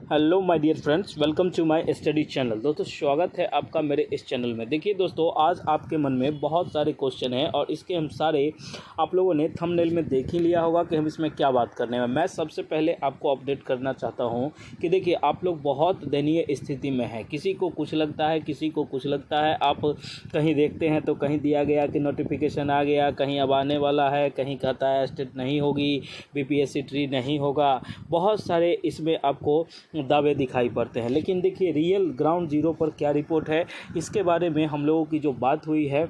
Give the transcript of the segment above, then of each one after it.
Hello my dear friends, welcome to my study channel. दोस्तों, स्वागत है आपका मेरे इस चैनल में। देखिए दोस्तों, आज आपके मन में बहुत सारे क्वेश्चन हैं और इसके हम सारे आप लोगों ने थंबनेल में देख ही लिया होगा कि हम इसमें क्या बात करने में। मैं सबसे पहले आपको अपडेट करना चाहता हूं कि देखिए, आप लोग बहुत दयनीय स्थिति में हैं। किसी को कुछ लगता है, किसी को कुछ लगता है। आप कहीं देखते हैं तो कहीं दिया गया कि नोटिफिकेशन आ गया, कहीं अब आने वाला है, कहीं कहता है स्टेट नहीं होगी, बीपीएससी ट्री नहीं होगा। बहुत सारे इसमें आपको दावे दिखाई पड़ते हैं, लेकिन देखिए रियल ग्राउंड जीरो पर क्या रिपोर्ट है, इसके बारे में हम लोगों की जो बात हुई है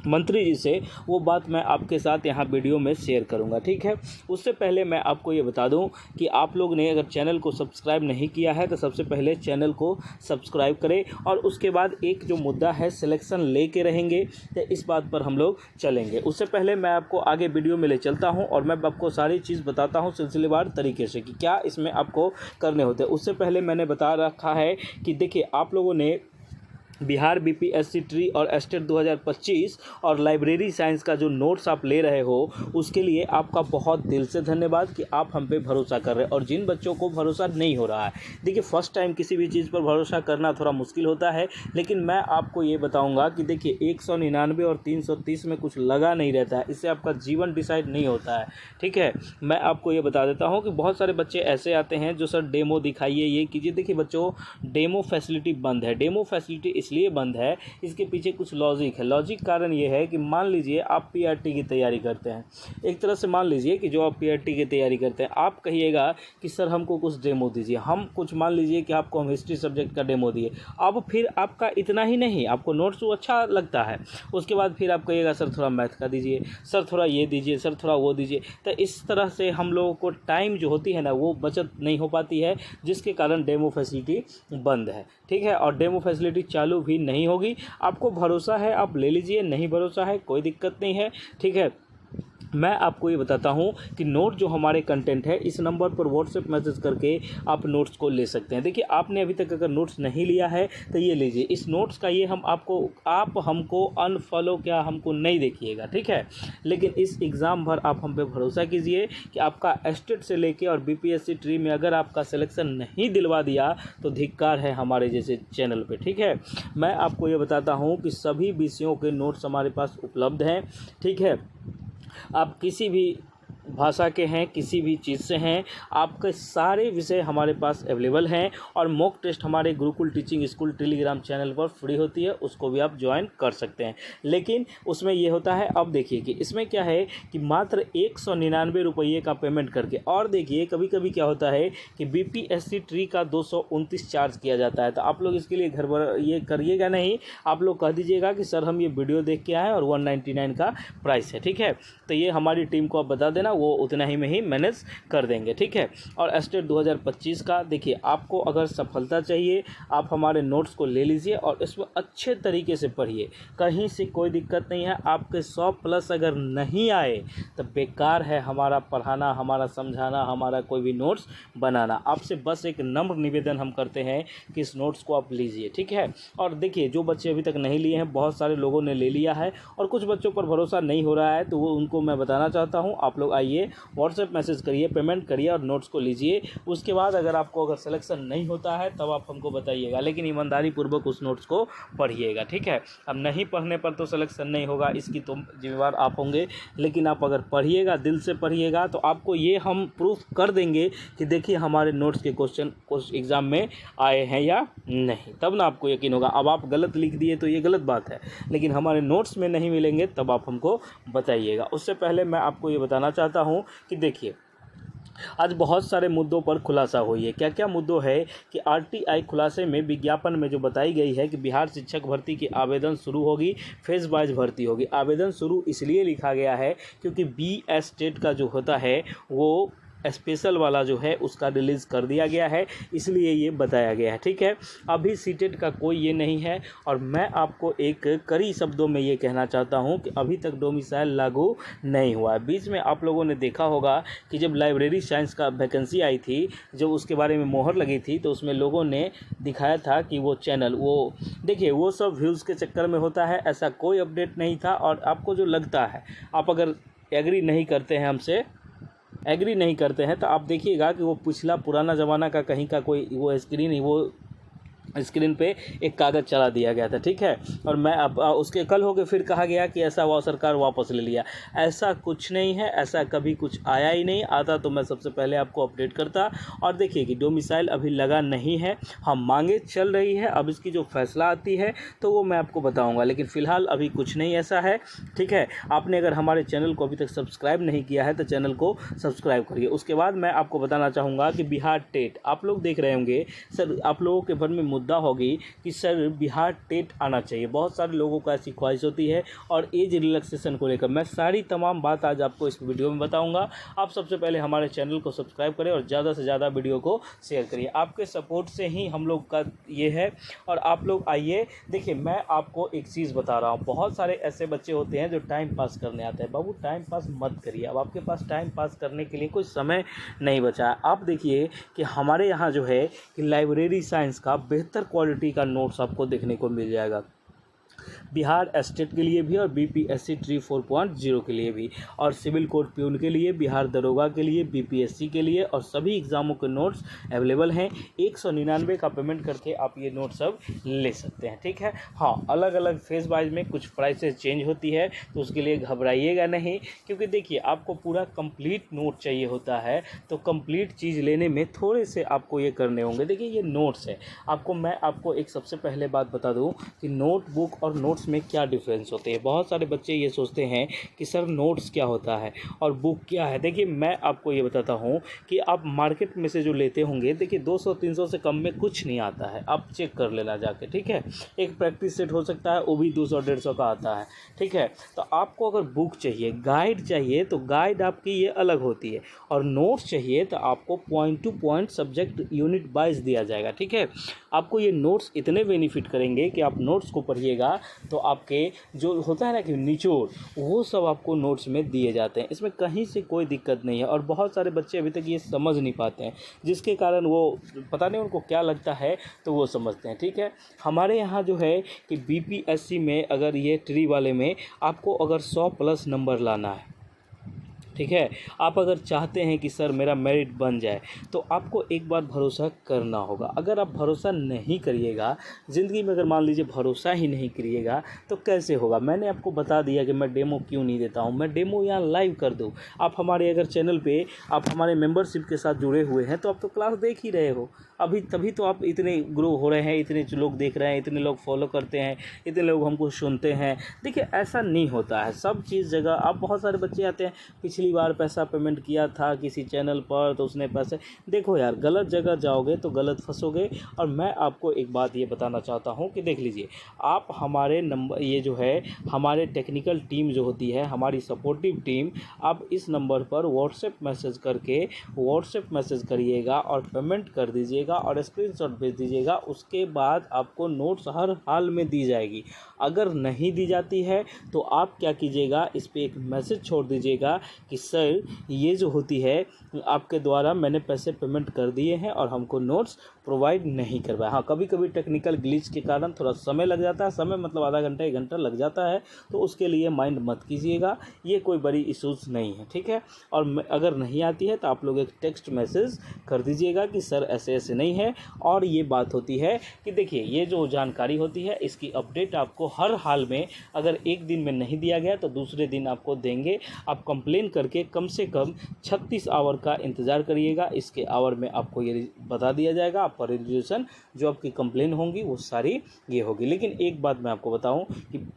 मंत्री जी से, वो बात मैं आपके साथ यहाँ वीडियो में शेयर करूँगा। ठीक है, उससे पहले मैं आपको ये बता दूँ कि आप लोग ने अगर चैनल को सब्सक्राइब नहीं किया है तो सबसे पहले चैनल को सब्सक्राइब करें। और उसके बाद एक जो मुद्दा है सिलेक्शन लेके रहेंगे, तो इस बात पर हम लोग चलेंगे। उससे पहले मैं आपको आगे वीडियो में ले चलता हूँ और मैं आपको सारी चीज़ बताता हूँ सिलसिलेवार तरीके से कि क्या इसमें आपको करने होते हैं। उससे पहले मैंने बता रखा है कि देखिए, आप लोगों ने बिहार बीपीएससी ट्री और स्टेट 2025 और लाइब्रेरी साइंस का जो नोट्स आप ले रहे हो, उसके लिए आपका बहुत दिल से धन्यवाद कि आप हम पे भरोसा कर रहे हैं। और जिन बच्चों को भरोसा नहीं हो रहा है, देखिए फर्स्ट टाइम किसी भी चीज़ पर भरोसा करना थोड़ा मुश्किल होता है, लेकिन मैं आपको ये बताऊंगा कि देखिए 199 और 330 में कुछ लगा नहीं रहता है। इससे आपका जीवन डिसाइड नहीं होता है। ठीक है, मैं आपको ये बता देता हूँ कि बहुत सारे बच्चे ऐसे आते हैं जो सर डेमो दिखाइए, ये कीजिए। देखिए बच्चों, डेमो फैसिलिटी बंद है। डेमो फैसिलिटी इसलिए बंद है, इसके पीछे कुछ लॉजिक है। लॉजिक कारण ये है कि मान लीजिए आप पीआरटी की तैयारी करते हैं। एक तरह से मान लीजिए कि जो आप पीआरटी की तैयारी करते हैं, आप कहिएगा कि सर हमको कुछ डेमो दीजिए। हम कुछ मान लीजिए कि आपको हम हिस्ट्री सब्जेक्ट का डेमो दिए। अब फिर आपका इतना ही नहीं, आपको नोट्स वो अच्छा लगता है, उसके बाद फिर आप कहिएगा सर थोड़ा मैथ का दीजिए, सर थोड़ा ये दीजिए, सर थोड़ा वो दीजिए। तो इस तरह से हम लोगों को टाइम जो होती है ना, वो बचत नहीं हो पाती है, जिसके कारण डेमो फैसिलिटी बंद है। ठीक है, और डेमो फैसिलिटी चालू भी नहीं होगी। आपको भरोसा है आप ले लीजिए, नहीं भरोसा है कोई दिक्कत नहीं है। ठीक है, मैं आपको ये बताता हूँ कि नोट जो हमारे कंटेंट है, इस नंबर पर व्हाट्सएप मैसेज करके आप नोट्स को ले सकते हैं। देखिए, आपने अभी तक अगर नोट्स नहीं लिया है तो ये लीजिए। इस नोट्स का ये आप हमको अनफॉलो क्या हमको नहीं देखिएगा। ठीक है, लेकिन इस एग्ज़ाम भर आप हम पे भरोसा कीजिए कि आपका एस्टेट से लेके और बीपीएससी ट्री में अगर आपका सिलेक्शन नहीं दिलवा दिया तो धिक्कार है हमारे जैसे चैनल पे। ठीक है, मैं आपको ये बताता हूँ कि सभी विषयों के नोट्स हमारे पास उपलब्ध हैं। ठीक है, आप किसी भी भाषा के हैं, किसी भी चीज़ से हैं, आपके सारे विषय हमारे पास अवेलेबल हैं। और मॉक टेस्ट हमारे Gurukul teaching school Telegram channel पर फ्री होती है, उसको भी आप ज्वाइन कर सकते हैं। लेकिन उसमें ये होता है, अब देखिए कि इसमें क्या है कि मात्र 199 रुपये का पेमेंट करके। और देखिए कभी कभी क्या होता है कि बीपीएससी ट्री का 229 चार्ज किया जाता है। तो आप लोग इसके लिए घर भर ये करिएगा नहीं, आप लोग कह दीजिएगा कि सर हम ये वीडियो देख के आए और 199 का प्राइस है। ठीक है, तो ये हमारी टीम को आप बता देना, वो उतना ही में ही मैनेज कर देंगे। ठीक है, और स्टेट 2025 का देखिए, आपको अगर सफलता चाहिए, आप हमारे नोट्स को ले लीजिए और इसमें अच्छे तरीके से पढ़िए। कहीं से कोई दिक्कत नहीं है। आपके 100+ अगर नहीं आए तो बेकार है हमारा पढ़ाना, हमारा समझाना, हमारा कोई भी नोट्स बनाना। आपसे बस एक नम्र निवेदन हम करते हैं कि इस नोट्स को आप लीजिए। ठीक है, और देखिए जो बच्चे अभी तक नहीं लिए हैं, बहुत सारे लोगों ने ले लिया है और कुछ बच्चों पर भरोसा नहीं हो रहा है, तो वो उनको मैं बताना चाहता हूँ, आप लोग आइए, व्हाट्सएप मैसेज करिए, पेमेंट करिए और नोट्स को लीजिए। उसके बाद अगर आपको सिलेक्शन नहीं होता है तब आप हमको बताइएगा, लेकिन ईमानदारी पूर्वक उस नोट्स को पढ़िएगा। ठीक है, अब नहीं पढ़ने पर तो सिलेक्शन नहीं होगा, इसकी तो जिम्मेवार आप होंगे, लेकिन आप अगर पढ़िएगा, दिल से पढ़िएगा, तो आपको ये हम प्रूफ कर देंगे कि देखिए हमारे नोट्स के क्वेश्चन उस एग्ज़ाम में आए हैं या नहीं, तब ना आपको यकीन होगा। अब आप गलत लिख दिए तो ये गलत बात है, लेकिन हमारे नोट्स में नहीं मिलेंगे तब आप हमको बताइएगा। उससे पहले मैं आपको ये बताना चाहता हूँ कि देखिए, आज बहुत सारे मुद्दों पर खुलासा हुई है। क्या क्या मुद्दों है कि आरटीआई खुलासे में विज्ञापन में जो बताई गई है कि बिहार शिक्षक भर्ती की आवेदन शुरू होगी, फेज वाइज भर्ती होगी। आवेदन शुरू इसलिए लिखा गया है क्योंकि बी स्टेट का जो होता है वो स्पेशल वाला जो है उसका रिलीज़ कर दिया गया है, इसलिए ये बताया गया है। ठीक है, अभी सीटेट का कोई ये नहीं है। और मैं आपको एक कड़ी शब्दों में ये कहना चाहता हूँ कि अभी तक डोमिसाइल लागू नहीं हुआ है। बीच में आप लोगों ने देखा होगा कि जब लाइब्रेरी साइंस का वैकेंसी आई थी, जब उसके बारे में मोहर लगी थी, तो उसमें लोगों ने दिखाया था कि वो चैनल, वो देखिए वो सब व्यूज़ के चक्कर में होता है, ऐसा कोई अपडेट नहीं था। और आपको जो लगता है, आप अगर एग्री नहीं करते हैं हमसे एग्री नहीं करते हैं तो आप देखिएगा कि वो पिछला पुराना ज़माना का कहीं का कोई वो स्क्रीन पे एक कागज़ चला दिया गया था, ठीक है। और मैं अब उसके कल हो गए फिर कहा गया कि ऐसा वो सरकार वापस ले लिया। ऐसा कुछ नहीं है, ऐसा कभी कुछ आया ही नहीं। आता तो मैं सबसे पहले आपको अपडेट करता। और देखिए कि डोमिसाइल अभी लगा नहीं है, हम मांगे चल रही है। अब इसकी जो फैसला आती है तो वो मैं आपको बताऊँगा, लेकिन फ़िलहाल अभी कुछ नहीं ऐसा है, ठीक है। आपने अगर हमारे चैनल को अभी तक सब्सक्राइब नहीं किया है तो चैनल को सब्सक्राइब करिए। उसके बाद मैं आपको बताना चाहूँगा कि बिहार टेट आप लोग देख रहे होंगे सर, आप लोगों के मन में मुद्दा होगी कि सर बिहार टेट आना चाहिए। बहुत सारे लोगों को ऐसी ख्वाहिश होती है और एज रिलैक्सेशन को लेकर मैं सारी तमाम बात आज आपको इस वीडियो में बताऊंगा। आप सबसे पहले हमारे चैनल को सब्सक्राइब करें और ज़्यादा से ज़्यादा वीडियो को शेयर करिए। आपके सपोर्ट से ही हम लोग का ये है। और आप लोग आइए, देखिए मैं आपको एक चीज़ बता रहा हूँ। बहुत सारे ऐसे बच्चे होते हैं जो टाइम पास करने आते हैं। बाबू टाइम पास मत करिए, अब आपके पास टाइम पास करने के लिए कोई समय नहीं बचा है। आप देखिए कि हमारे यहाँ जो है कि लाइब्रेरी साइंस का बेहतर क्वालिटी का नोट्स आपको देखने को मिल जाएगा, बिहार एस्टेट के लिए भी और बीपीएससी 3.4.0 के लिए भी, और सिविल कोर्ट प्यून के लिए, बिहार दरोगा के लिए, बीपीएससी के लिए, और सभी एग्ज़ामों के नोट्स अवेलेबल हैं। 199 का पेमेंट करके आप ये नोट सब ले सकते हैं, ठीक है। हाँ, अलग अलग फेज वाइज में कुछ प्राइसेस चेंज होती है तो उसके लिए घबराइएगा नहीं, क्योंकि देखिए आपको पूरा कंप्लीट नोट चाहिए होता है तो कंप्लीट चीज़ लेने में थोड़े से आपको ये करने होंगे। देखिए ये नोट्स है, मैं आपको एक सबसे पहले बात बता दूं कि नोटबुक और नोट्स में क्या डिफरेंस होते हैं। बहुत सारे बच्चे ये सोचते हैं कि सर नोट्स क्या होता है और बुक क्या है। देखिए मैं आपको ये बताता हूँ कि आप मार्केट में से जो लेते होंगे, देखिए 200-300 से कम में कुछ नहीं आता है, आप चेक कर लेना जाके, ठीक है। एक प्रैक्टिस सेट हो सकता है, वो भी 200-150 का आता है, ठीक है। तो आपको अगर बुक चाहिए, गाइड चाहिए तो गाइड आपकी ये अलग होती है, और नोट्स चाहिए तो आपको point two point subject unit wise दिया जाएगा, ठीक है। आपको ये नोट्स इतने बेनिफिट करेंगे कि आप नोट्स को पढ़िएगा तो आपके जो होता है ना कि निचोड़, वो सब आपको नोट्स में दिए जाते हैं। इसमें कहीं से कोई दिक्कत नहीं है। और बहुत सारे बच्चे अभी तक ये समझ नहीं पाते हैं, जिसके कारण वो पता नहीं उनको क्या लगता है तो वो समझते हैं, ठीक है। हमारे यहाँ जो है कि बीपीएससी में अगर ये ट्री वाले में आपको अगर 100+ नंबर लाना है, ठीक है, आप अगर चाहते हैं कि सर मेरा मेरिट बन जाए तो आपको एक बार भरोसा करना होगा। अगर आप भरोसा नहीं करिएगा, ज़िंदगी में अगर मान लीजिए भरोसा ही नहीं करिएगा तो कैसे होगा। मैंने आपको बता दिया कि मैं डेमो क्यों नहीं देता हूँ, मैं डेमो यहाँ लाइव कर दूँ। आप हमारे अगर चैनल पे आप हमारे मेंबरशिप के साथ जुड़े हुए हैं तो आप तो क्लास देख ही रहे हो अभी, तभी तो आप इतने ग्रो हो रहे हैं, इतने लोग देख रहे हैं, इतने लोग फॉलो करते हैं, इतने लोग हमको सुनते हैं। देखिए ऐसा नहीं होता है, सब चीज़ जगह। आप बहुत सारे बच्चे आते हैं, पिछली बार पैसा पेमेंट किया था किसी चैनल पर तो उसने पैसे, देखो यार गलत जगह जाओगे तो गलत फंसोगे। और मैं आपको एक बात ये बताना चाहता हूँ कि देख लीजिए, आप हमारे नंबर, ये जो है हमारे टेक्निकल टीम जो होती है, हमारी सपोर्टिव टीम, आप इस नंबर पर व्हाट्सएप मैसेज करिएगा और पेमेंट कर दीजिएगा और स्क्रीनशॉट भेज दीजिएगा। उसके बाद आपको नोट्स हर हाल में दी जाएगी। अगर नहीं दी जाती है तो आप क्या कीजिएगा, इस पर एक मैसेज छोड़ दीजिएगा कि सर ये जो होती है आपके द्वारा मैंने पैसे पेमेंट कर दिए हैं और हमको नोट्स प्रोवाइड नहीं करवाया। हाँ, कभी कभी टेक्निकल ग्लिच के कारण थोड़ा समय लग जाता है, समय मतलब आधा घंटा 1 घंटा लग जाता है, तो उसके लिए माइंड मत कीजिएगा, ये कोई बड़ी इशूज़ नहीं है, ठीक है। और अगर नहीं आती है तो आप लोग एक टेक्स्ट मैसेज कर दीजिएगा कि सर ऐसे ऐसे नहीं है। और ये बात होती है कि देखिए ये जो जानकारी होती है इसकी अपडेट आपको हर हाल में, अगर एक दिन में नहीं दिया गया तो दूसरे दिन आपको देंगे। आप कंप्लेन करके कम से कम 36 आवर का इंतज़ार करिएगा, इसके आवर में आपको ये बता दिया जाएगा। आपका रेजोल्यूशन जो आपकी कंप्लेन होंगी वो सारी ये होगी। लेकिन एक बात मैं आपको बताऊं कि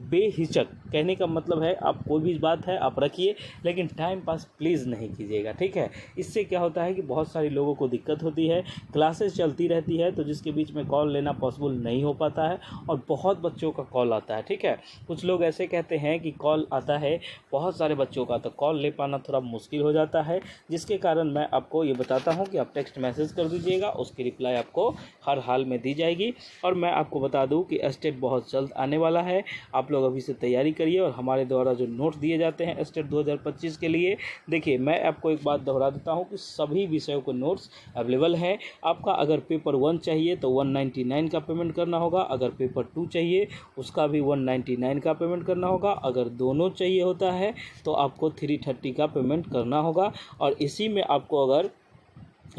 बेहिचक, कहने का मतलब है आप कोई भी बात है आप रखिए, लेकिन टाइम पास प्लीज़ नहीं कीजिएगा, ठीक है। इससे क्या होता है कि बहुत सारे लोगों को दिक्कत होती है, क्लासेस चलती रहती है तो जिसके बीच में कॉल लेना पॉसिबल नहीं हो पाता है, और बहुत बच्चों का कॉल आता है, ठीक है। कुछ लोग ऐसे कहते हैं कि कॉल आता है बहुत सारे बच्चों का, तो कॉल ले पाना थोड़ा मुश्किल हो जाता है, जिसके कारण मैं आपको ये बताता हूँ कि आप टेक्स्ट मैसेज कर दीजिएगा, उसकी रिप्लाई आपको हर हाल में दी जाएगी। और मैं आपको बता दूँ कि एस्टेट बहुत जल्द आने वाला है, आप लोग लोग अभी से तैयारी करिए और हमारे द्वारा जो नोट्स दिए जाते हैं स्टेट 2025 के लिए, देखिए मैं आपको एक बात दोहरा देता हूं कि सभी विषयों के नोट्स अवेलेबल हैं। आपका अगर पेपर 1 चाहिए तो 199 का पेमेंट करना होगा, अगर पेपर 2 चाहिए उसका भी 199 का पेमेंट करना होगा, अगर दोनों चाहिए होता है तो आपको 330 का पेमेंट करना होगा। और इसी में आपको अगर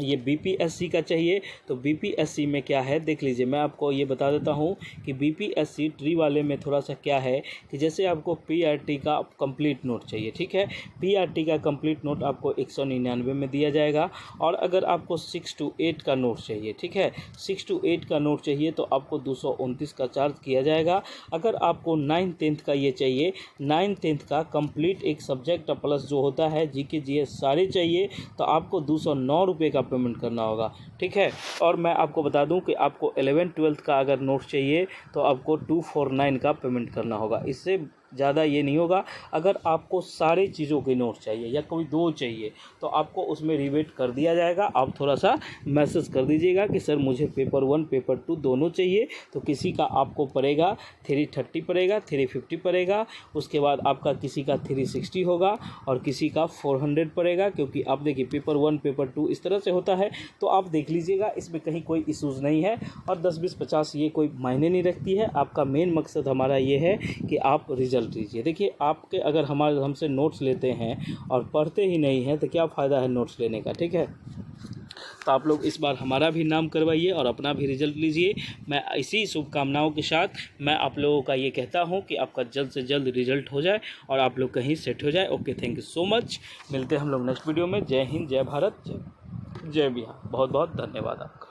ये बीपीएससी का चाहिए तो बीपीएससी में क्या है देख लीजिए, मैं आपको ये बता देता हूँ कि बीपीएससी ट्री वाले में थोड़ा सा क्या है कि जैसे आपको पीआरटी का कंप्लीट नोट चाहिए, ठीक है, पीआरटी का कंप्लीट नोट आपको 199 में दिया जाएगा। और अगर आपको 6 to 8 का नोट चाहिए, ठीक है, 6 to 8 का नोट चाहिए तो आपको 229 का चार्ज किया जाएगा। अगर आपको 9th-10th का ये चाहिए, 9th-10th का कंप्लीट एक सब्जेक्ट प्लस जो होता है जीके जीएस सारे चाहिए तो आपको 209 रुपये का पेमेंट करना होगा, ठीक है। और मैं आपको बता दूं कि आपको 11th-12th का अगर नोट चाहिए तो आपको 249 का पेमेंट करना होगा, इससे ज़्यादा ये नहीं होगा। अगर आपको सारे चीज़ों के नोट चाहिए या कोई 2 चाहिए तो आपको उसमें रिबेट कर दिया जाएगा। आप थोड़ा सा मैसेज कर दीजिएगा कि सर मुझे पेपर 1 पेपर 2 दोनों चाहिए, तो किसी का आपको पड़ेगा 330 पड़ेगा, 350 पड़ेगा, उसके बाद आपका किसी का 360 होगा और किसी का 400 पड़ेगा। क्योंकि आप देखिए पेपर 1 पेपर 2 इस तरह से होता है, तो आप देख लीजिएगा, इसमें कहीं कोई इशूज़ नहीं है। और 10 20 50 ये कोई मायने नहीं रखती है। आपका मेन मकसद हमारा ये है कि आप रिजल्ट लीजिए। देखिए आपके अगर हमसे नोट्स लेते हैं और पढ़ते ही नहीं हैं तो क्या फ़ायदा है नोट्स लेने का, ठीक है। तो आप लोग इस बार हमारा भी नाम करवाइए और अपना भी रिजल्ट लीजिए। मैं इसी शुभकामनाओं के साथ मैं आप लोगों का ये कहता हूँ कि आपका जल्द से जल्द रिजल्ट हो जाए और आप लोग कहीं सेट हो जाए। Okay, thank you so much. मिलते हैं हम लोग नेक्स्ट वीडियो में। जय हिंद, जय भारत, जय बिहार। बहुत बहुत धन्यवाद आपका।